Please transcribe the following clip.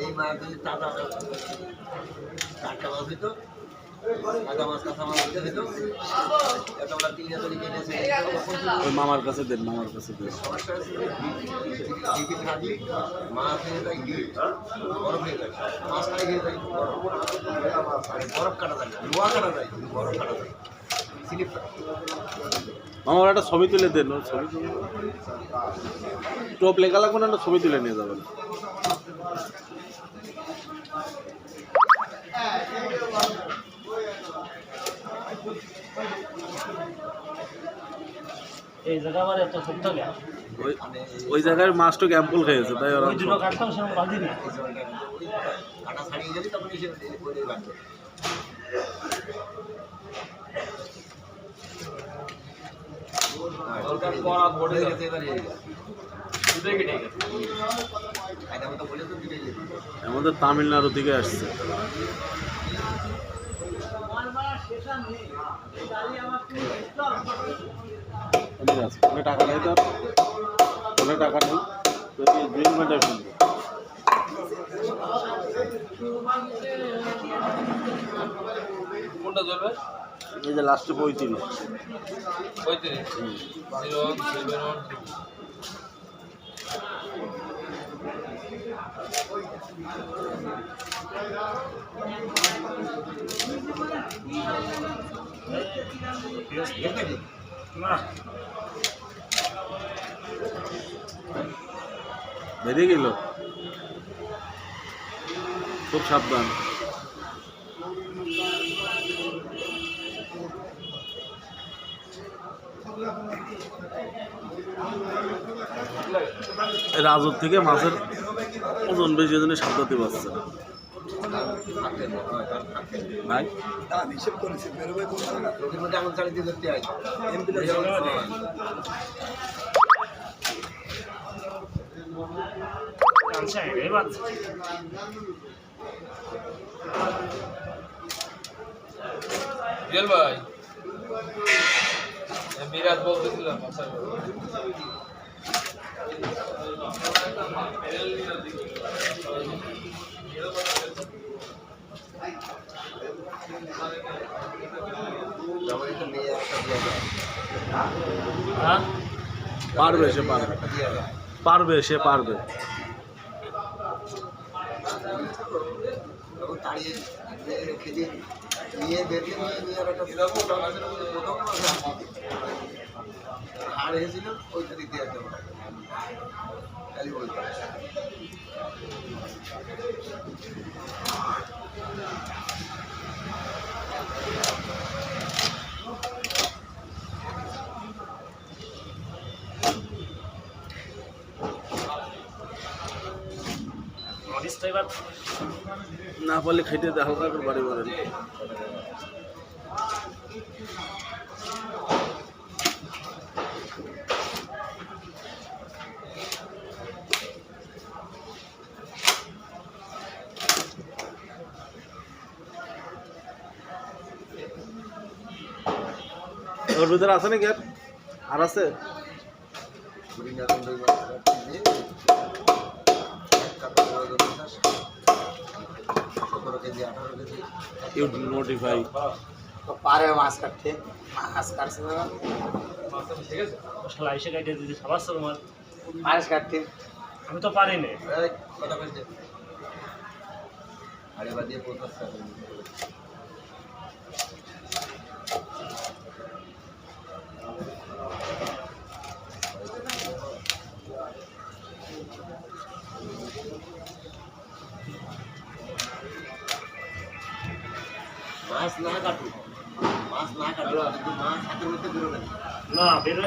এই মাছ যদি তাজা টাটকা মাছ হইতো, তাজা মাছ কাঁচা মাছ হইতে হইতো, এটা আমরা 3 তৈরি কিনেছি। ওই মামার কাছে দেন, মামার কাছে দেন। সমস্যা হচ্ছে ডিপি থাকলে মাছ হয়ে যায় ডিপ, বরফ হয়ে যায়, মাছ খাই হয়ে যায় বরফ কাটা যায়, লোহা কাটা যায়, বরফ কাটা যায়, স্লিপ হয়। মামার একটা ছবি তুলে দেন, ওর ছবি তুলে টোপ লেখা লাগবে না, একটা ছবি তুলে নিয়ে যাবেন। এই জায়গা আমার এত সত্য গেল ওই জায়গায় মাছটা ক্যাম্পল খেয়েছে, তাই ওরা ওই দিনও কাটতাম সেরকম বাঁধি না। কাটা ছাড়িয়ে গেলে তখন এসে করে রাখবে। আমাদের তামিলনাড়ু থেকে আসছে। ফোনে টাকা নেই, তো ফোনে টাকা নেই, যদি 2 মিনিটের শুনবো। কোনটা চলবে? এই যে লাস্টে 35। 35 071 না বেরিয়ে গেল, খুব সাবধান। রাজুর থেকে মাছের ওজন বেশি, জন্য সাবধানতে পারছে না ভাই। হিসেব করেছি বেরোবে কোন রোগীর মধ্যে আঙুল চালিয়ে দিয়ে ধরতে হয়। গেল ভাই বিরাট বলতেছিলাম পারবে, সে পারবে, পারবে, সে পারবে। তাড়িয়ে রেখে দিয়ে নিয়ে বেরকে নিয়ে আর একটা হাড় হয়েছিল, ওইটা দিতে যেতে হবে খালি বলতে না পারলে খেটে দেয়, হালকা করে বাড়ি মারেন। ওর ভিতরে আছে নাকি আর আছে? You notify. পারে মাছ কাটতে, মাছ কাটছে না শালা এসে কাটে দিদি সবার তোমার মাছ কাটতে আমি তো পারি না। কথা বলতে আরে বাদিয়ে পড়তে মাছ না কাটু, মাছ না কাটু, মাছ হাতের মধ্যে বেরোবে না। না বেরোয়